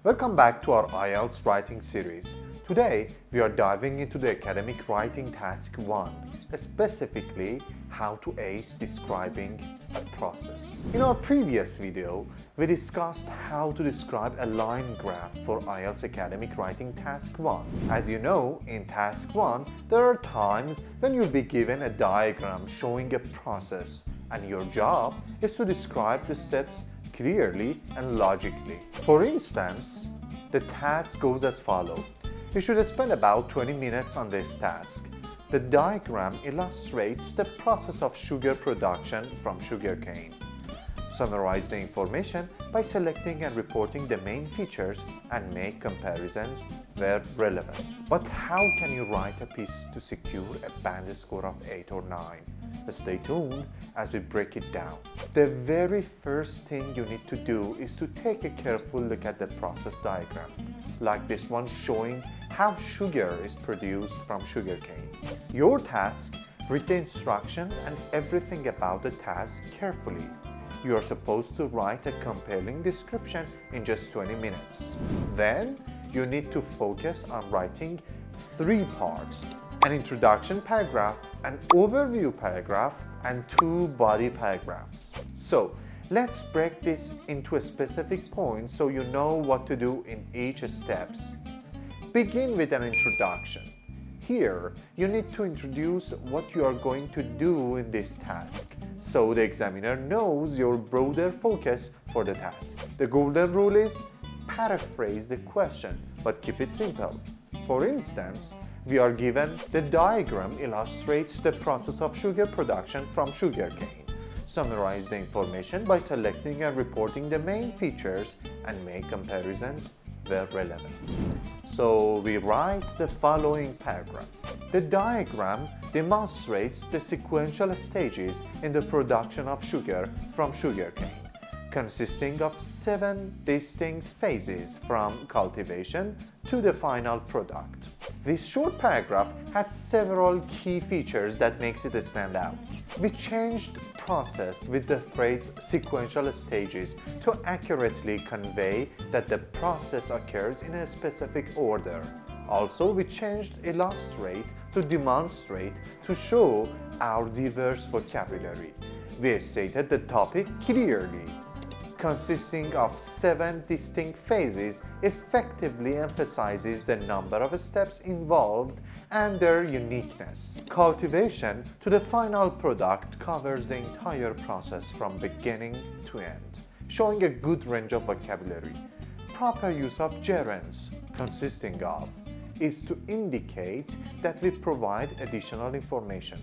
Welcome back to our IELTS writing series. Today, we are diving into the academic writing task 1, specifically how to ace describing a process. In our previous video, we discussed how to describe a line graph for IELTS academic writing task 1. As you know, in task 1, there are times when you'll be given a diagram showing a process, and your job is to describe the steps clearly and logically. For instance, the task goes as follows. You should spend about 20 minutes on this task. The diagram illustrates the process of sugar production from sugarcane. Summarize the information by selecting and reporting the main features and make comparisons where relevant. But how can you write a piece to secure a band score of 8 or 9? Stay tuned as we break it down. The very first thing you need to do is to take a careful look at the process diagram, like this one showing how sugar is produced from sugarcane. Your task: read the instructions and everything about the task carefully. You are supposed to write a compelling description in just 20 minutes. Then, you need to focus on writing 3 parts: an introduction paragraph, an overview paragraph, and 2 body paragraphs. So, let's break this into a specific points so you know what to do in each steps. Begin with an introduction. Here, you need to introduce what you are going to do in this task, so the examiner knows your broader focus for the task. The golden rule is paraphrase the question, but keep it simple. For instance, we are given the diagram illustrates the process of sugar production from sugarcane. Summarize the information by selecting and reporting the main features and make comparisons where relevant. So we write the following paragraph. The diagram demonstrates the sequential stages in the production of sugar from sugarcane, consisting of 7 distinct phases from cultivation to the final product. This short paragraph has several key features that makes it stand out. We changed process with the phrase sequential stages to accurately convey that the process occurs in a specific order. Also, we changed illustrate to demonstrate to show our diverse vocabulary. We stated the topic clearly, consisting of 7 distinct phases, effectively emphasizes the number of steps involved and their uniqueness. Cultivation to the final product covers the entire process from beginning to end, showing a good range of vocabulary. Proper use of gerunds, consisting of, is to indicate that we provide additional information.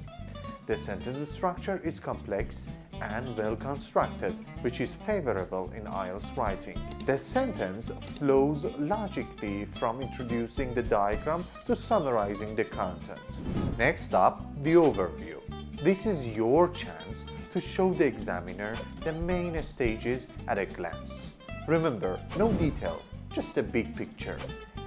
The sentence structure is complex and well constructed, which is favorable in IELTS writing. The sentence flows logically from introducing the diagram to summarizing the content. Next up, the overview. This is your chance to show the examiner the main stages at a glance. Remember, no detail, just a big picture.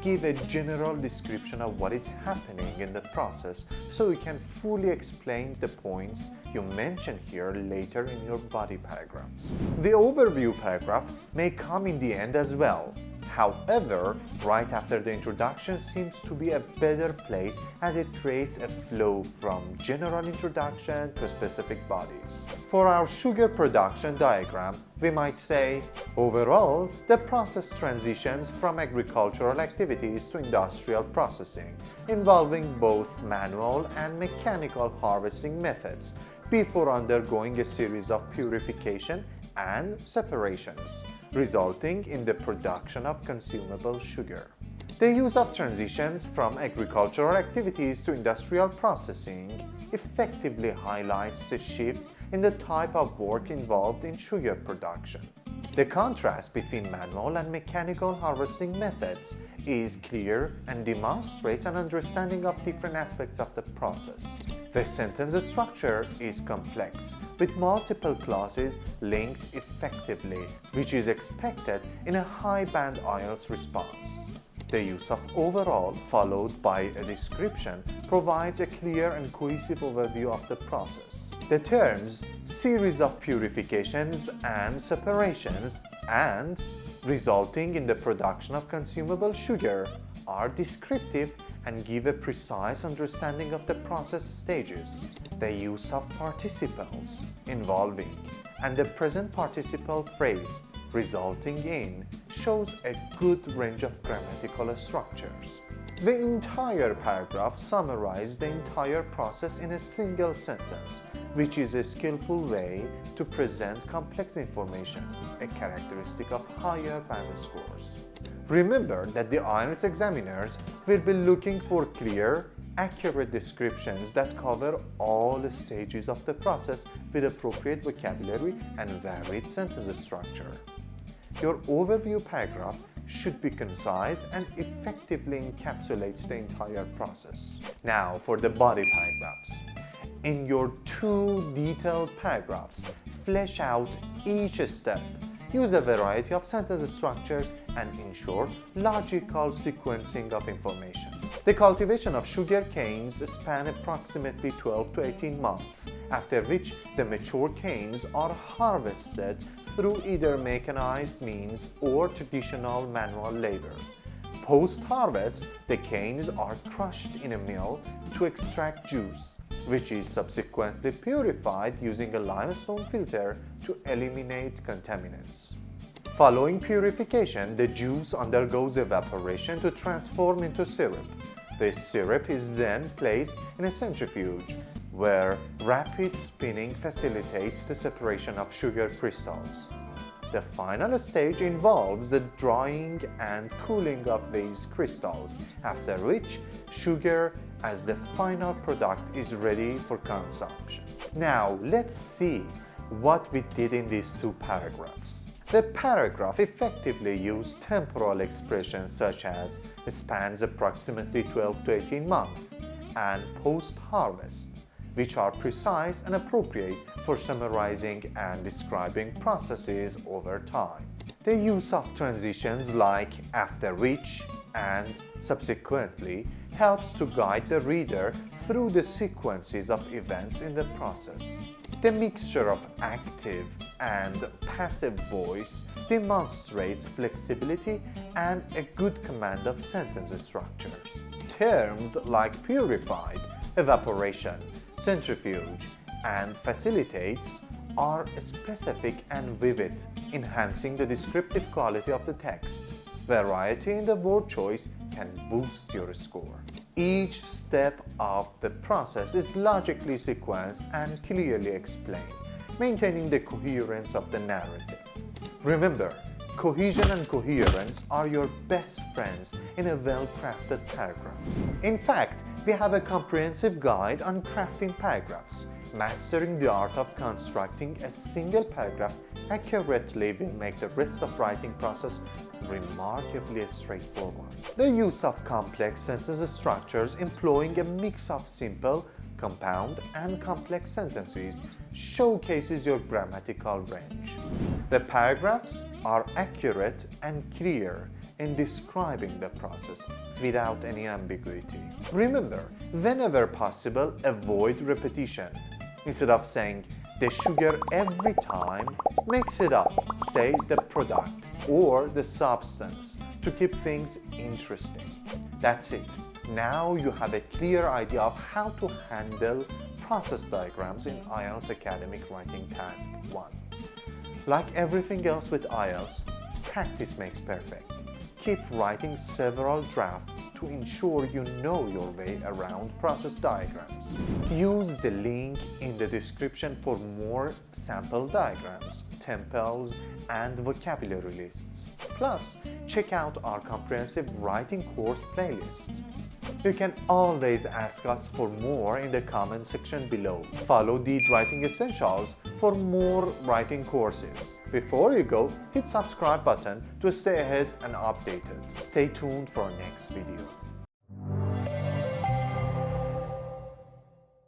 Give a general description of what is happening in the process so you can fully explain the points you mention here later in your body paragraphs. The overview paragraph may come in the end as well. However, right after the introduction seems to be a better place as it creates a flow from general introduction to specific bodies. For our sugar production diagram, we might say, overall, the process transitions from agricultural activities to industrial processing, involving both manual and mechanical harvesting methods, before undergoing a series of purification and separations, resulting in the production of consumable sugar. The use of transitions from agricultural activities to industrial processing effectively highlights the shift in the type of work involved in sugar production. The contrast between manual and mechanical harvesting methods is clear and demonstrates an understanding of different aspects of the process. The sentence structure is complex, with multiple clauses linked effectively, which is expected in a high-band IELTS response. The use of overall followed by a description provides a clear and cohesive overview of the process. The terms series of purifications and separations and resulting in the production of consumable sugar, are descriptive and give a precise understanding of the process stages. The use of participles, involving, and the present participle phrase, resulting in, shows a good range of grammatical structures. The entire paragraph summarizes the entire process in a single sentence, which is a skillful way to present complex information, a characteristic of higher band scores. Remember that the IELTS examiners will be looking for clear, accurate descriptions that cover all stages of the process with appropriate vocabulary and varied sentence structure. Your overview paragraph should be concise and effectively encapsulates the entire process. Now for the body paragraphs. In your 2 detailed paragraphs, flesh out each step. Use a variety of sentence structures and ensure logical sequencing of information. The cultivation of sugar canes span approximately 12 to 18 months, after which the mature canes are harvested through either mechanized means or traditional manual labor. Post-harvest, the canes are crushed in a mill to extract juice, which is subsequently purified using a limestone filter to eliminate contaminants. Following purification, the juice undergoes evaporation to transform into syrup. This syrup is then placed in a centrifuge, where rapid spinning facilitates the separation of sugar crystals. The final stage involves the drying and cooling of these crystals, after which sugar as the final product is ready for consumption. Now let's see what we did in these 2 paragraphs. The paragraph effectively used temporal expressions such as spans approximately 12 to 18 months and post-harvest, which are precise and appropriate for summarizing and describing processes over time. The use of transitions like after which and subsequently helps to guide the reader through the sequences of events in the process. The mixture of active and passive voice demonstrates flexibility and a good command of sentence structures. Terms like purified, evaporation, centrifuge, and facilitates are specific and vivid, enhancing the descriptive quality of the text. Variety in the word choice can boost your score. Each step of the process is logically sequenced and clearly explained, maintaining the coherence of the narrative. Remember, cohesion and coherence are your best friends in a well-crafted paragraph. In fact, we have a comprehensive guide on crafting paragraphs. Mastering the art of constructing a single paragraph accurately will make the rest of writing process remarkably straightforward. The use of complex sentence structures employing a mix of simple, compound, and complex sentences showcases your grammatical range. The paragraphs are accurate and clear in describing the process without any ambiguity. Remember, whenever possible, avoid repetition. Instead of saying the sugar every time, mix it up. Say the product or the substance to keep things interesting. That's it. Now you have a clear idea of how to handle process diagrams in IELTS Academic Writing Task 1. Like everything else with IELTS, practice makes perfect. Keep writing several drafts to ensure you know your way around process diagrams. Use the link in the description for more sample diagrams, templates, and vocabulary lists. Plus, check out our comprehensive writing course playlist. You can always ask us for more in the comment section below. Follow these writing essentials for more writing courses. Before you go, hit subscribe button to stay ahead and updated. Stay tuned for our next video.